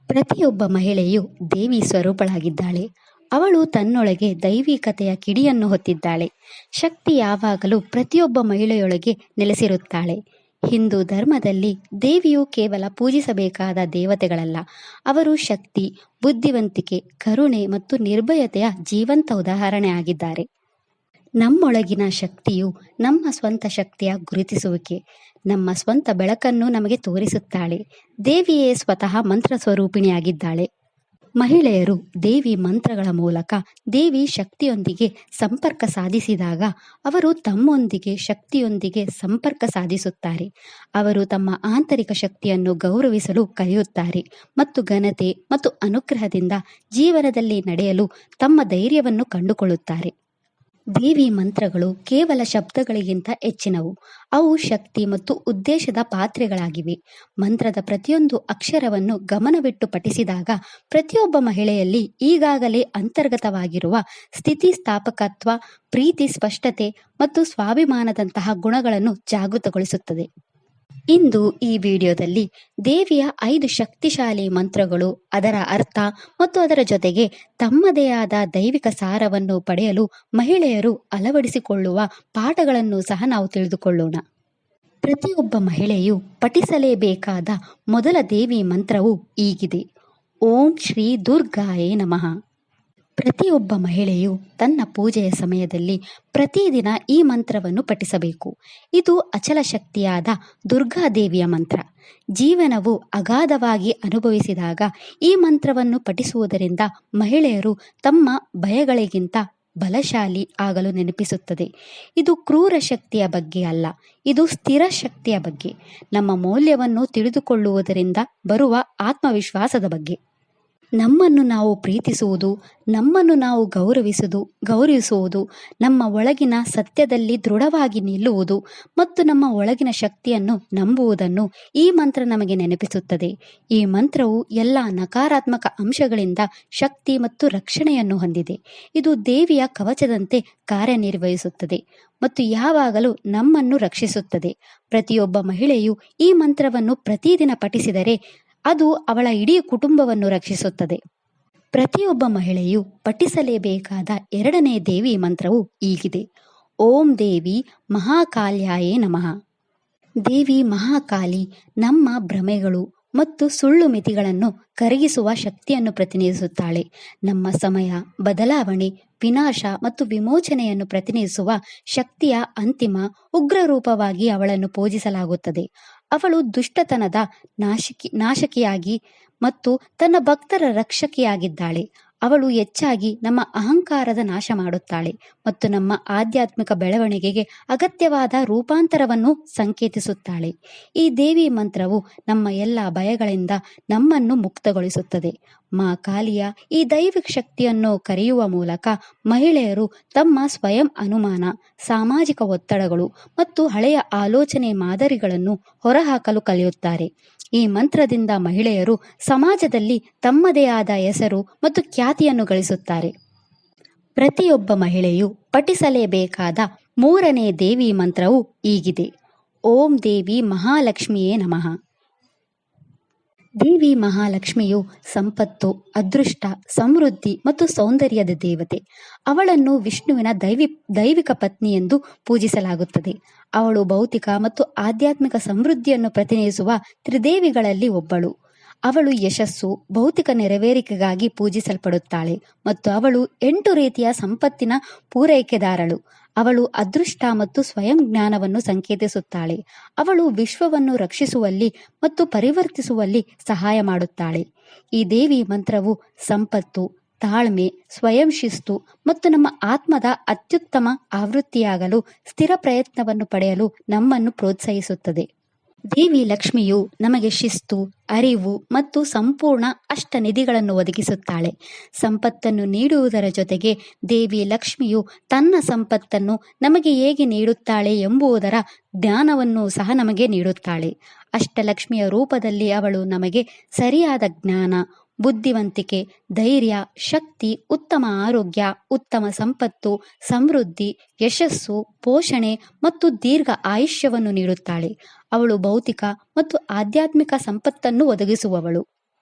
ಪ್ರತಿಯೊಬ್ಬ ಮಹಿಳೆಯು ದೇವಿ ಸ್ವರೂಪಳಾಗಿದ್ದಾಳೆ. ಅವಳು ತನ್ನೊಳಗೆ ದೈವಿಕತೆಯ ಕಿಡಿಯನ್ನು ಹೊತ್ತಿದ್ದಾಳೆ. ಶಕ್ತಿ ಯಾವಾಗಲೂ ಪ್ರತಿಯೊಬ್ಬ ಮಹಿಳೆಯೊಳಗೆ ನೆಲೆಸಿರುತ್ತಾಳೆ. ಹಿಂದೂ ಧರ್ಮದಲ್ಲಿ ದೇವಿಯು ಕೇವಲ ಪೂಜಿಸಬೇಕಾದ ದೇವತೆಗಳಲ್ಲ. ಅವರು ಶಕ್ತಿ, ಬುದ್ಧಿವಂತಿಕೆ, ಕರುಣೆ ಮತ್ತು ನಿರ್ಭಯತೆಯ ಜೀವಂತ ಉದಾಹರಣೆ ಆಗಿದ್ದಾರೆ. ನಮ್ಮೊಳಗಿನ ಶಕ್ತಿಯು ನಮ್ಮ ಸ್ವಂತ ಶಕ್ತಿಯ ಗುರುತಿಸುವಿಕೆ. ನಮ್ಮ ಸ್ವಂತ ಬೆಳಕನ್ನು ನಮಗೆ ತೋರಿಸುತ್ತಾಳೆ. ದೇವಿಯೇ ಸ್ವತಃ ಮಂತ್ರ ಸ್ವರೂಪಿಣಿಯಾಗಿದ್ದಾಳೆ. ಮಹಿಳೆಯರು ದೇವಿ ಮಂತ್ರಗಳ ಮೂಲಕ ದೇವಿ ಶಕ್ತಿಯೊಂದಿಗೆ ಸಂಪರ್ಕ ಸಾಧಿಸಿದಾಗ ಅವರು ತಮ್ಮೊಂದಿಗೆ ಶಕ್ತಿಯೊಂದಿಗೆ ಸಂಪರ್ಕ ಸಾಧಿಸುತ್ತಾರೆ. ಅವರು ತಮ್ಮ ಆಂತರಿಕ ಶಕ್ತಿಯನ್ನು ಗೌರವಿಸಲು ಕಲಿಯುತ್ತಾರೆ ಮತ್ತು ಘನತೆ ಮತ್ತು ಅನುಗ್ರಹದಿಂದ ಜೀವನದಲ್ಲಿ ನಡೆಯಲು ತಮ್ಮ ಧೈರ್ಯವನ್ನು ಕಂಡುಕೊಳ್ಳುತ್ತಾರೆ. ದೇವಿ ಮಂತ್ರಗಳು ಕೇವಲ ಶಬ್ದಗಳಿಗಿಂತ ಹೆಚ್ಚಿನವು. ಅವು ಶಕ್ತಿ ಮತ್ತು ಉದ್ದೇಶದ ಪಾತ್ರೆಗಳಾಗಿವೆ. ಮಂತ್ರದ ಪ್ರತಿಯೊಂದು ಅಕ್ಷರವನ್ನು ಗಮನವಿಟ್ಟು ಪಠಿಸಿದಾಗ ಪ್ರತಿಯೊಬ್ಬ ಮಹಿಳೆಯಲ್ಲಿ ಈಗಾಗಲೇ ಅಂತರ್ಗತವಾಗಿರುವ ಸ್ಥಿತಿಸ್ಥಾಪಕತ್ವ, ಪ್ರೀತಿ, ಸ್ಪಷ್ಟತೆ ಮತ್ತು ಸ್ವಾಭಿಮಾನದಂತಹ ಗುಣಗಳನ್ನು ಜಾಗೃತಗೊಳಿಸುತ್ತದೆ. ಇಂದು ಈ ವಿಡಿಯೋದಲ್ಲಿ ದೇವಿಯ 5 ಶಕ್ತಿಶಾಲಿ ಮಂತ್ರಗಳು, ಅದರ ಅರ್ಥ ಮತ್ತು ಅದರ ಜೊತೆಗೆ ತಮ್ಮದೇ ಆದ ದೈವಿಕ ಸಾರವನ್ನು ಪಡೆಯಲು ಮಹಿಳೆಯರು ಅಳವಡಿಸಿಕೊಳ್ಳುವ ಪಾಠಗಳನ್ನು ಸಹ ನಾವು ತಿಳಿದುಕೊಳ್ಳೋಣ. ಪ್ರತಿಯೊಬ್ಬ ಮಹಿಳೆಯು ಪಠಿಸಲೇಬೇಕಾದ ಮೊದಲ ದೇವಿ ಮಂತ್ರವು ಹೀಗಿದೆ: ಓಂ ಶ್ರೀ ದುರ್ಗಾಯೇ ನಮಃ. ಪ್ರತಿಯೊಬ್ಬ ಮಹಿಳೆಯು ತನ್ನ ಪೂಜೆಯ ಸಮಯದಲ್ಲಿ ಪ್ರತಿದಿನ ಈ ಮಂತ್ರವನ್ನು ಪಠಿಸಬೇಕು. ಇದು ಅಚಲ ಶಕ್ತಿಯಾದ ದುರ್ಗಾದೇವಿಯ ಮಂತ್ರ. ಜೀವನವು ಅಗಾಧವಾಗಿ ಅನುಭವಿಸಿದಾಗ ಈ ಮಂತ್ರವನ್ನು ಪಠಿಸುವುದರಿಂದ ಮಹಿಳೆಯರು ತಮ್ಮ ಭಯಗಳಿಗಿಂತ ಬಲಶಾಲಿ ಆಗಲು ನೆನಪಿಸುತ್ತದೆ. ಇದು ಕ್ರೂರ ಶಕ್ತಿಯ ಬಗ್ಗೆ ಅಲ್ಲ, ಇದು ಸ್ಥಿರ ಶಕ್ತಿಯ ಬಗ್ಗೆ. ನಮ್ಮ ಮೌಲ್ಯವನ್ನು ತಿಳಿದುಕೊಳ್ಳುವುದರಿಂದ ಬರುವ ಆತ್ಮವಿಶ್ವಾಸದ ಬಗ್ಗೆ. ನಮ್ಮನ್ನು ನಾವು ಪ್ರೀತಿಸುವುದು, ನಮ್ಮನ್ನು ನಾವು ಗೌರವಿಸುವುದು, ನಮ್ಮ ಒಳಗಿನ ಸತ್ಯದಲ್ಲಿ ದೃಢವಾಗಿ ನಿಲ್ಲುವುದು ಮತ್ತು ನಮ್ಮ ಒಳಗಿನ ಶಕ್ತಿಯನ್ನು ನಂಬುವುದನ್ನು ಈ ಮಂತ್ರ ನಮಗೆ ನೆನಪಿಸುತ್ತದೆ. ಈ ಮಂತ್ರವು ಎಲ್ಲ ನಕಾರಾತ್ಮಕ ಅಂಶಗಳಿಂದ ಶಕ್ತಿ ಮತ್ತು ರಕ್ಷಣೆಯನ್ನು ಹೊಂದಿದೆ. ಇದು ದೇವಿಯ ಕವಚದಂತೆ ಕಾರ್ಯನಿರ್ವಹಿಸುತ್ತದೆ ಮತ್ತು ಯಾವಾಗಲೂ ನಮ್ಮನ್ನು ರಕ್ಷಿಸುತ್ತದೆ. ಪ್ರತಿಯೊಬ್ಬ ಮಹಿಳೆಯು ಈ ಮಂತ್ರವನ್ನು ಪ್ರತಿದಿನ ಪಠಿಸಿದರೆ ಅದು ಅವಳ ಇಡೀ ಕುಟುಂಬವನ್ನು ರಕ್ಷಿಸುತ್ತದೆ. ಪ್ರತಿಯೊಬ್ಬ ಮಹಿಳೆಯು ಪಠಿಸಲೇಬೇಕಾದ 2ನೇ ದೇವಿ ಮಂತ್ರವು ಹೀಗಿದೆ: ಓಂ ದೇವಿ ಮಹಾಕಾಲ್ಯಾಯೇ ನಮಃ. ದೇವಿ ಮಹಾಕಾಲಿ ನಮ್ಮ ಭ್ರಮೆಗಳು ಮತ್ತು ಸುಳ್ಳು ಮಿತಿಗಳನ್ನು ಕರಗಿಸುವ ಶಕ್ತಿಯನ್ನು ಪ್ರತಿನಿಧಿಸುತ್ತಾಳೆ. ನಮ್ಮ ಸಮಯ, ಬದಲಾವಣೆ, ವಿನಾಶ ಮತ್ತು ವಿಮೋಚನೆಯನ್ನು ಪ್ರತಿನಿಧಿಸುವ ಶಕ್ತಿಯ ಅಂತಿಮ ಉಗ್ರ ರೂಪವಾಗಿ ಅವಳನ್ನು ಪೂಜಿಸಲಾಗುತ್ತದೆ. ಅವಳು ದುಷ್ಟತನದ ನಾಶಕಿಯಾಗಿ ಮತ್ತು ತನ್ನ ಭಕ್ತರ ರಕ್ಷಕಿಯಾಗಿದ್ದಾಳೆ. ಅವಳು ಹೆಚ್ಚಾಗಿ ನಮ್ಮ ಅಹಂಕಾರದ ನಾಶ ಮಾಡುತ್ತಾಳೆ ಮತ್ತು ನಮ್ಮ ಆಧ್ಯಾತ್ಮಿಕ ಬೆಳವಣಿಗೆಗೆ ಅಗತ್ಯವಾದ ರೂಪಾಂತರವನ್ನು ಸಂಕೇತಿಸುತ್ತಾಳೆ. ಈ ದೇವಿ ಮಂತ್ರವು ನಮ್ಮ ಎಲ್ಲ ಭಯಗಳಿಂದ ನಮ್ಮನ್ನು ಮುಕ್ತಗೊಳಿಸುತ್ತದೆ. ಮಾ ಕಾಲಿಯ ಈ ದೈವಿಕ ಶಕ್ತಿಯನ್ನು ಕರೆಯುವ ಮೂಲಕ ಮಹಿಳೆಯರು ತಮ್ಮ ಸ್ವಯಂ ಅನುಮಾನ, ಸಾಮಾಜಿಕ ಒತ್ತಡಗಳು ಮತ್ತು ಹಳೆಯ ಆಲೋಚನೆ ಮಾದರಿಗಳನ್ನು ಹೊರಹಾಕಲು ಕಲಿಯುತ್ತಾರೆ. ಈ ಮಂತ್ರದಿಂದ ಮಹಿಳೆಯರು ಸಮಾಜದಲ್ಲಿ ತಮ್ಮದೇ ಆದ ಹೆಸರು ಮತ್ತು ಖ್ಯಾತಿಯನ್ನು ಗಳಿಸುತ್ತಾರೆ. ಪ್ರತಿಯೊಬ್ಬ ಮಹಿಳೆಯು ಪಠಿಸಲೇಬೇಕಾದ 3ನೇ ದೇವಿ ಮಂತ್ರವು ಹೀಗಿದೆ: ಓಂ ದೇವಿ ಮಹಾಲಕ್ಷ್ಮಿಯೇ ನಮಃ. ದೇವಿ ಮಹಾಲಕ್ಷ್ಮಿಯು ಸಂಪತ್ತು, ಅದೃಷ್ಟ, ಸಮೃದ್ಧಿ ಮತ್ತು ಸೌಂದರ್ಯದ ದೇವತೆ. ಅವಳನ್ನು ವಿಷ್ಣುವಿನ ದೈವಿಕ ಪತ್ನಿ ಎಂದು ಪೂಜಿಸಲಾಗುತ್ತದೆ. ಅವಳು ಭೌತಿಕ ಮತ್ತು ಆಧ್ಯಾತ್ಮಿಕ ಸಮೃದ್ಧಿಯನ್ನು ಪ್ರತಿನಿಧಿಸುವ ತ್ರಿದೇವಿಗಳಲ್ಲಿ ಒಬ್ಬಳು. ಅವಳು ಯಶಸ್ಸು, ಭೌತಿಕ ನೆರವೇರಿಕೆಗಾಗಿ ಪೂಜಿಸಲ್ಪಡುತ್ತಾಳೆ ಮತ್ತು ಅವಳು 8 ರೀತಿಯ ಸಂಪತ್ತಿನ ಪೂರೈಕೆದಾರಳು. ಅವಳು ಅದೃಷ್ಟ ಮತ್ತು ಸ್ವಯಂ ಜ್ಞಾನವನ್ನು ಸಂಕೇತಿಸುತ್ತಾಳೆ. ಅವಳು ವಿಶ್ವವನ್ನು ರಕ್ಷಿಸುವಲ್ಲಿ ಮತ್ತು ಪರಿವರ್ತಿಸುವಲ್ಲಿ ಸಹಾಯ ಮಾಡುತ್ತಾಳೆ. ಈ ದೇವಿ ಮಂತ್ರವು ಸಂಪತ್ತು, ತಾಳ್ಮೆ, ಸ್ವಯಂ ಶಿಸ್ತು ಮತ್ತು ನಮ್ಮ ಆತ್ಮದ ಅತ್ಯುತ್ತಮ ಆವೃತ್ತಿಯಾಗಲು ಸ್ಥಿರ ಪ್ರಯತ್ನವನ್ನು ಪಡೆಯಲು ನಮ್ಮನ್ನು ಪ್ರೋತ್ಸಾಹಿಸುತ್ತದೆ. ದೇವಿ ಲಕ್ಷ್ಮಿಯು ನಮಗೆ ಶಿಸ್ತು, ಅರಿವು ಮತ್ತು ಸಂಪೂರ್ಣ ಅಷ್ಟನಿಧಿಗಳನ್ನು ಒದಗಿಸುತ್ತಾಳೆ. ಸಂಪತ್ತನ್ನು ನೀಡುವುದರ ಜೊತೆಗೆ ದೇವಿ ಲಕ್ಷ್ಮಿಯು ತನ್ನ ಸಂಪತ್ತನ್ನು ನಮಗೆ ಹೇಗೆ ನೀಡುತ್ತಾಳೆ ಎಂಬುದರ ಜ್ಞಾನವನ್ನು ಸಹ ನಮಗೆ ನೀಡುತ್ತಾಳೆ. ಅಷ್ಟಲಕ್ಷ್ಮಿಯ ರೂಪದಲ್ಲಿ ಅವಳು ನಮಗೆ ಸರಿಯಾದ ಜ್ಞಾನ, ಬುದ್ಧಿವಂತಿಕೆ, ಧೈರ್ಯ, ಶಕ್ತಿ, ಉತ್ತಮ ಆರೋಗ್ಯ, ಉತ್ತಮ ಸಂಪತ್ತು, ಸಮೃದ್ಧಿ, ಯಶಸ್ಸು, ಪೋಷಣೆ ಮತ್ತು ದೀರ್ಘ ಆಯುಷ್ಯವನ್ನು ನೀಡುತ್ತಾಳೆ. ಅವಳು ಭೌತಿಕ ಮತ್ತು ಆಧ್ಯಾತ್ಮಿಕ ಸಂಪತ್ತನ್ನು ಒದಗಿಸುವವಳು.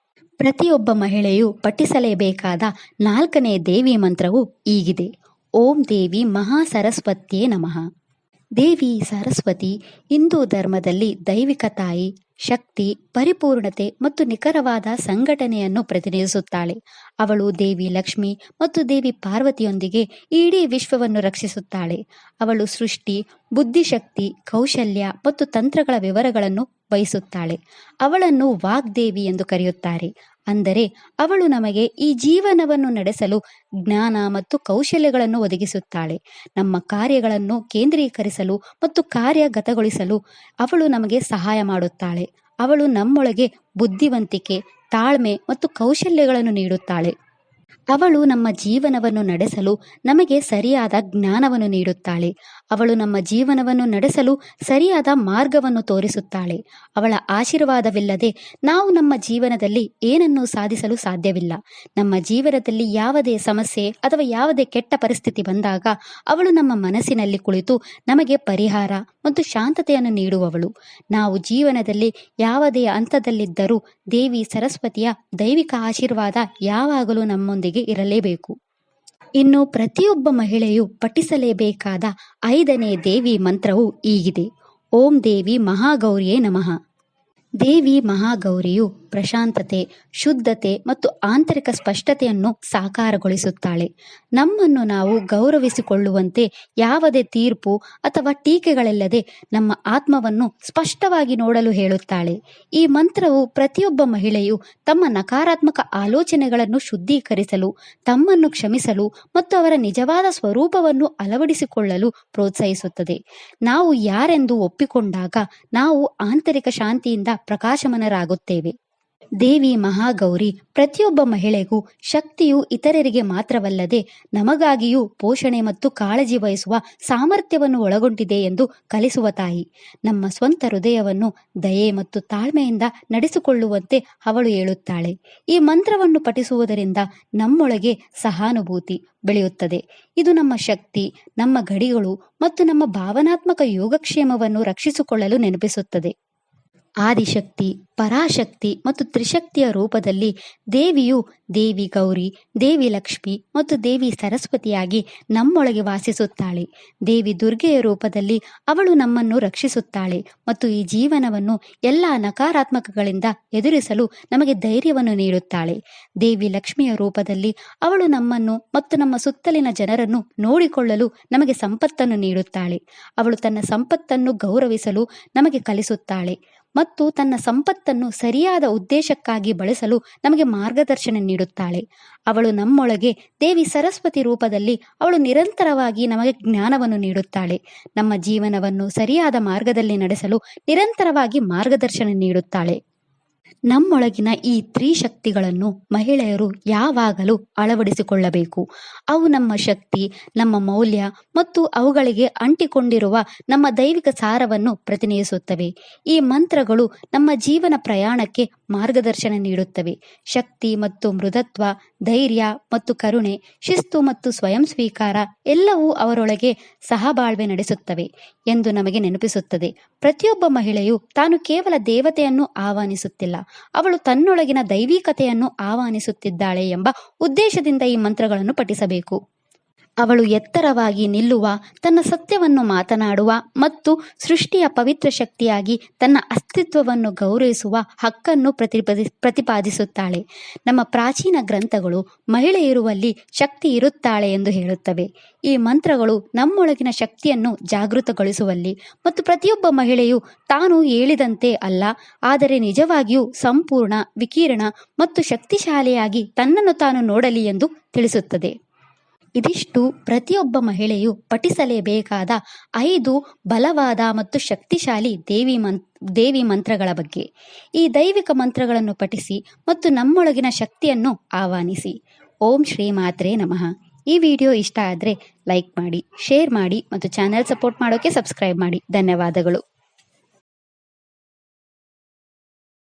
ಪ್ರತಿಯೊಬ್ಬ ಮಹಿಳೆಯು ಪಠಿಸಲೇಬೇಕಾದ 4ನೇ ದೇವಿ ಮಂತ್ರವು ಹೀಗಿದೆ. ಓಂ ದೇವಿ ಮಹಾಸರಸ್ವತಿಯೇ ನಮಃ. ದೇವಿ ಸರಸ್ವತಿ ಹಿಂದೂ ಧರ್ಮದಲ್ಲಿ ದೈವಿಕ ತಾಯಿ, ಶಕ್ತಿ, ಪರಿಪೂರ್ಣತೆ ಮತ್ತು ನಿಖರವಾದ ಸಂಘಟನೆಯನ್ನು ಪ್ರತಿನಿಧಿಸುತ್ತಾಳೆ. ಅವಳು ದೇವಿ ಲಕ್ಷ್ಮಿ ಮತ್ತು ದೇವಿ ಪಾರ್ವತಿಯೊಂದಿಗೆ ಇಡೀ ವಿಶ್ವವನ್ನು ರಕ್ಷಿಸುತ್ತಾಳೆ. ಅವಳು ಸೃಷ್ಟಿ, ಬುದ್ಧಿಶಕ್ತಿ, ಕೌಶಲ್ಯ ಮತ್ತು ತಂತ್ರಗಳ ವಿವರಗಳನ್ನು ವಹಿಸುತ್ತಾಳೆ. ಅವಳನ್ನು ವಾಗ್ದೇವಿ ಎಂದು ಕರೆಯುತ್ತಾರೆ. ಅಂದರೆ ಅವಳು ನಮಗೆ ಈ ಜೀವನವನ್ನು ನಡೆಸಲು ಜ್ಞಾನ ಮತ್ತು ಕೌಶಲ್ಯಗಳನ್ನು ಒದಗಿಸುತ್ತಾಳೆ. ನಮ್ಮ ಕಾರ್ಯಗಳನ್ನು ಕೇಂದ್ರೀಕರಿಸಲು ಮತ್ತು ಕಾರ್ಯಗತಗೊಳಿಸಲು ಅವಳು ನಮಗೆ ಸಹಾಯ ಮಾಡುತ್ತಾಳೆ. ಅವಳು ನಮ್ಮೊಳಗೆ ಬುದ್ಧಿವಂತಿಕೆ, ತಾಳ್ಮೆ ಮತ್ತು ಕೌಶಲ್ಯಗಳನ್ನು ನೀಡುತ್ತಾಳೆ. ಅವಳು ನಮ್ಮ ಜೀವನವನ್ನು ನಡೆಸಲು ನಮಗೆ ಸರಿಯಾದ ಜ್ಞಾನವನ್ನು ನೀಡುತ್ತಾಳೆ. ಅವಳು ನಮ್ಮ ಜೀವನವನ್ನು ನಡೆಸಲು ಸರಿಯಾದ ಮಾರ್ಗವನ್ನು ತೋರಿಸುತ್ತಾಳೆ. ಅವಳ ಆಶೀರ್ವಾದವಿಲ್ಲದೆ ನಾವು ನಮ್ಮ ಜೀವನದಲ್ಲಿ ಏನನ್ನೂ ಸಾಧಿಸಲು ಸಾಧ್ಯವಿಲ್ಲ. ನಮ್ಮ ಜೀವನದಲ್ಲಿ ಯಾವುದೇ ಸಮಸ್ಯೆ ಅಥವಾ ಯಾವುದೇ ಕೆಟ್ಟ ಪರಿಸ್ಥಿತಿ ಬಂದಾಗ ಅವಳು ನಮ್ಮ ಮನಸ್ಸಿನಲ್ಲಿ ಕುಳಿತು ನಮಗೆ ಪರಿಹಾರ ಮತ್ತು ಶಾಂತತೆಯನ್ನು ನೀಡುವವಳು. ನಾವು ಜೀವನದಲ್ಲಿ ಯಾವುದೇ ಹಂತದಲ್ಲಿದ್ದರೂ ದೇವಿ ಸರಸ್ವತಿಯ ದೈವಿಕ ಆಶೀರ್ವಾದ ಯಾವಾಗಲೂ ನಮ್ಮೊಂದಿಗೆ ಇರಲೇಬೇಕು. ಇನ್ನು ಪ್ರತಿಯೊಬ್ಬ ಮಹಿಳೆಯು ಪಠಿಸಲೇಬೇಕಾದ 5ನೇ ದೇವಿ ಮಂತ್ರವು ಹೀಗಿದೆ. ಓಂ ದೇವಿ ಮಹಾಗೌರಿಯೇ ನಮಃ. ದೇವಿ ಮಹಾಗೌರಿಯು ಪ್ರಶಾಂತತೆ, ಶುದ್ಧತೆ ಮತ್ತು ಆಂತರಿಕ ಸ್ಪಷ್ಟತೆಯನ್ನು ಸಾಕಾರಗೊಳಿಸುತ್ತಾಳೆ. ನಮ್ಮನ್ನು ನಾವು ಗೌರವಿಸಿಕೊಳ್ಳುವಂತೆ ಯಾವುದೇ ತೀರ್ಪು ಅಥವಾ ಟೀಕೆಗಳಿಲ್ಲದೆ ನಮ್ಮ ಆತ್ಮವನ್ನು ಸ್ಪಷ್ಟವಾಗಿ ನೋಡಲು ಹೇಳುತ್ತಾಳೆ. ಈ ಮಂತ್ರವು ಪ್ರತಿಯೊಬ್ಬ ಮಹಿಳೆಯು ತಮ್ಮ ನಕಾರಾತ್ಮಕ ಆಲೋಚನೆಗಳನ್ನು ಶುದ್ಧೀಕರಿಸಲು, ತಮ್ಮನ್ನು ಕ್ಷಮಿಸಲು ಮತ್ತು ಅವರ ನಿಜವಾದ ಸ್ವರೂಪವನ್ನು ಅಳವಡಿಸಿಕೊಳ್ಳಲು ಪ್ರೋತ್ಸಾಹಿಸುತ್ತದೆ. ನಾವು ಯಾರೆಂದು ಒಪ್ಪಿಕೊಂಡಾಗ ನಾವು ಆಂತರಿಕ ಶಾಂತಿಯಿಂದ ಪ್ರಕಾಶಮಾನರಾಗುತ್ತೇವೆ. ದೇವಿ ಮಹಾಗೌರಿ ಪ್ರತಿಯೊಬ್ಬ ಮಹಿಳೆಗೂ ಶಕ್ತಿಯು ಇತರರಿಗೆ ಮಾತ್ರವಲ್ಲದೆ ನಮಗಾಗಿಯೂ ಪೋಷಣೆ ಮತ್ತು ಕಾಳಜಿ ವಹಿಸುವ ಸಾಮರ್ಥ್ಯವನ್ನು ಒಳಗೊಂಡಿದೆ ಎಂದು ಕಲಿಸುವ ತಾಯಿ. ನಮ್ಮ ಸ್ವಂತ ಹೃದಯವನ್ನು ದಯೆ ಮತ್ತು ತಾಳ್ಮೆಯಿಂದ ನಡೆಸಿಕೊಳ್ಳುವಂತೆ ಅವಳು ಹೇಳುತ್ತಾಳೆ. ಈ ಮಂತ್ರವನ್ನು ಪಠಿಸುವುದರಿಂದ ನಮ್ಮೊಳಗೆ ಸಹಾನುಭೂತಿ ಬೆಳೆಯುತ್ತದೆ. ಇದು ನಮ್ಮ ಶಕ್ತಿ, ನಮ್ಮ ಗಡಿಗಳು ಮತ್ತು ನಮ್ಮ ಭಾವನಾತ್ಮಕ ಯೋಗಕ್ಷೇಮವನ್ನು ರಕ್ಷಿಸಿಕೊಳ್ಳಲು ನೆನಪಿಸುತ್ತದೆ. ಆದಿಶಕ್ತಿ, ಪರಾಶಕ್ತಿ ಮತ್ತು ತ್ರಿಶಕ್ತಿಯ ರೂಪದಲ್ಲಿ ದೇವಿಯು ದೇವಿ ಗೌರಿ, ದೇವಿ ಲಕ್ಷ್ಮಿ ಮತ್ತು ದೇವಿ ಸರಸ್ವತಿಯಾಗಿ ನಮ್ಮೊಳಗೆ ವಾಸಿಸುತ್ತಾಳೆ. ದೇವಿ ದುರ್ಗೆಯ ರೂಪದಲ್ಲಿ ಅವಳು ನಮ್ಮನ್ನು ರಕ್ಷಿಸುತ್ತಾಳೆ ಮತ್ತು ಈ ಜೀವನವನ್ನು ಎಲ್ಲ ನಕಾರಾತ್ಮಕಗಳಿಂದ ಎದುರಿಸಲು ನಮಗೆ ಧೈರ್ಯವನ್ನು ನೀಡುತ್ತಾಳೆ. ದೇವಿ ಲಕ್ಷ್ಮಿಯ ರೂಪದಲ್ಲಿ ಅವಳು ನಮ್ಮನ್ನು ಮತ್ತು ನಮ್ಮ ಸುತ್ತಲಿನ ಜನರನ್ನು ನೋಡಿಕೊಳ್ಳಲು ನಮಗೆ ಸಂಪತ್ತನ್ನು ನೀಡುತ್ತಾಳೆ. ಅವಳು ತನ್ನ ಸಂಪತ್ತನ್ನು ಗೌರವಿಸಲು ನಮಗೆ ಕಲಿಸುತ್ತಾಳೆ ಮತ್ತು ತನ್ನ ಸಂಪತ್ತನ್ನು ಸರಿಯಾದ ಉದ್ದೇಶಕ್ಕಾಗಿ ಬಳಸಲು ನಮಗೆ ಮಾರ್ಗದರ್ಶನ ನೀಡುತ್ತಾಳೆ. ಅವಳು ನಮ್ಮೊಳಗೆ ದೇವಿ ಸರಸ್ವತಿ ರೂಪದಲ್ಲಿ ಅವಳು ನಿರಂತರವಾಗಿ ನಮಗೆ ಜ್ಞಾನವನ್ನು ನೀಡುತ್ತಾಳೆ. ನಮ್ಮ ಜೀವನವನ್ನು ಸರಿಯಾದ ಮಾರ್ಗದಲ್ಲಿ ನಡೆಸಲು ನಿರಂತರವಾಗಿ ಮಾರ್ಗದರ್ಶನ ನೀಡುತ್ತಾಳೆ. ನಮ್ಮೊಳಗಿನ ಈ ತ್ರಿಶಕ್ತಿಗಳನ್ನು ಮಹಿಳೆಯರು ಯಾವಾಗಲೂ ಅಳವಡಿಸಿಕೊಳ್ಳಬೇಕು. ಅವು ನಮ್ಮ ಶಕ್ತಿ, ನಮ್ಮ ಮೌಲ್ಯ ಮತ್ತು ಅವುಗಳಿಗೆ ಅಂಟಿಕೊಂಡಿರುವ ನಮ್ಮ ದೈವಿಕ ಸಾರವನ್ನು ಪ್ರತಿನಿಧಿಸುತ್ತವೆ. ಈ ಮಂತ್ರಗಳು ನಮ್ಮ ಜೀವನ ಪ್ರಯಾಣಕ್ಕೆ ಮಾರ್ಗದರ್ಶನ ನೀಡುತ್ತವೆ. ಶಕ್ತಿ ಮತ್ತು ಮೃದುತ್ವ, ಧೈರ್ಯ ಮತ್ತು ಕರುಣೆ, ಶಿಸ್ತು ಮತ್ತು ಸ್ವಯಂ ಸ್ವೀಕಾರ ಎಲ್ಲವೂ ಅವರೊಳಗೆ ಸಹಬಾಳ್ವೆ ನಡೆಸುತ್ತವೆ ಎಂದು ನಮಗೆ ನೆನಪಿಸುತ್ತದೆ. ಪ್ರತಿಯೊಬ್ಬ ಮಹಿಳೆಯು ತಾನು ಕೇವಲ ದೇವತೆಯನ್ನು ಆಹ್ವಾನಿಸುತ್ತಿಲ್ಲ, ಅವಳು ತನ್ನೊಳಗಿನ ದೈವಿಕತೆಯನ್ನು ಆಹ್ವಾನಿಸುತ್ತಿದ್ದಾಳೆ ಎಂಬ ಉದ್ದೇಶದಿಂದ ಈ ಮಂತ್ರಗಳನ್ನು ಪಠಿಸಬೇಕು. ಅವಳು ಎತ್ತರವಾಗಿ ನಿಲ್ಲುವ, ತನ್ನ ಸತ್ಯವನ್ನು ಮಾತನಾಡುವ ಮತ್ತು ಸೃಷ್ಟಿಯ ಪವಿತ್ರ ಶಕ್ತಿಯಾಗಿ ತನ್ನ ಅಸ್ತಿತ್ವವನ್ನು ಗೌರವಿಸುವ ಹಕ್ಕನ್ನು ಪ್ರತಿಪಾದಿಸುತ್ತಾಳೆ. ನಮ್ಮ ಪ್ರಾಚೀನ ಗ್ರಂಥಗಳು ಮಹಿಳೆ ಇರುವಲ್ಲಿ ಶಕ್ತಿ ಇರುತ್ತಾಳೆ ಎಂದು ಹೇಳುತ್ತವೆ. ಈ ಮಂತ್ರಗಳು ನಮ್ಮೊಳಗಿನ ಶಕ್ತಿಯನ್ನು ಜಾಗೃತಗೊಳಿಸುವಲ್ಲಿ ಮತ್ತು ಪ್ರತಿಯೊಬ್ಬ ಮಹಿಳೆಯು ತಾನು ಹೇಳಿದಂತೆ ಅಲ್ಲ, ಆದರೆ ನಿಜವಾಗಿಯೂ ಸಂಪೂರ್ಣ, ವಿಕಿರಣ ಮತ್ತು ಶಕ್ತಿಶಾಲಿಯಾಗಿ ತನ್ನನ್ನು ತಾನು ನೋಡಲಿ ಎಂದು ತಿಳಿಸುತ್ತದೆ. ಇದಿಷ್ಟು ಪ್ರತಿಯೊಬ್ಬ ಮಹಿಳೆಯು ಪಠಿಸಲೇಬೇಕಾದ 5 ಬಲವಾದ ಮತ್ತು ಶಕ್ತಿಶಾಲಿ ದೇವಿ ಮಂತ್ರಗಳ ಬಗ್ಗೆ. ಈ ದೈವಿಕ ಮಂತ್ರಗಳನ್ನು ಪಠಿಸಿ ಮತ್ತು ನಮ್ಮೊಳಗಿನ ಶಕ್ತಿಯನ್ನು ಆಹ್ವಾನಿಸಿ. ಓಂ ಶ್ರೀ ಮಾತ್ರೇ ನಮಃ. ಈ ವಿಡಿಯೋ ಇಷ್ಟ ಆದರೆ ಲೈಕ್ ಮಾಡಿ, ಶೇರ್ ಮಾಡಿ ಮತ್ತು ಚಾನೆಲ್ ಸಪೋರ್ಟ್ ಮಾಡೋಕ್ಕೆ ಸಬ್ಸ್ಕ್ರೈಬ್ ಮಾಡಿ. ಧನ್ಯವಾದಗಳು.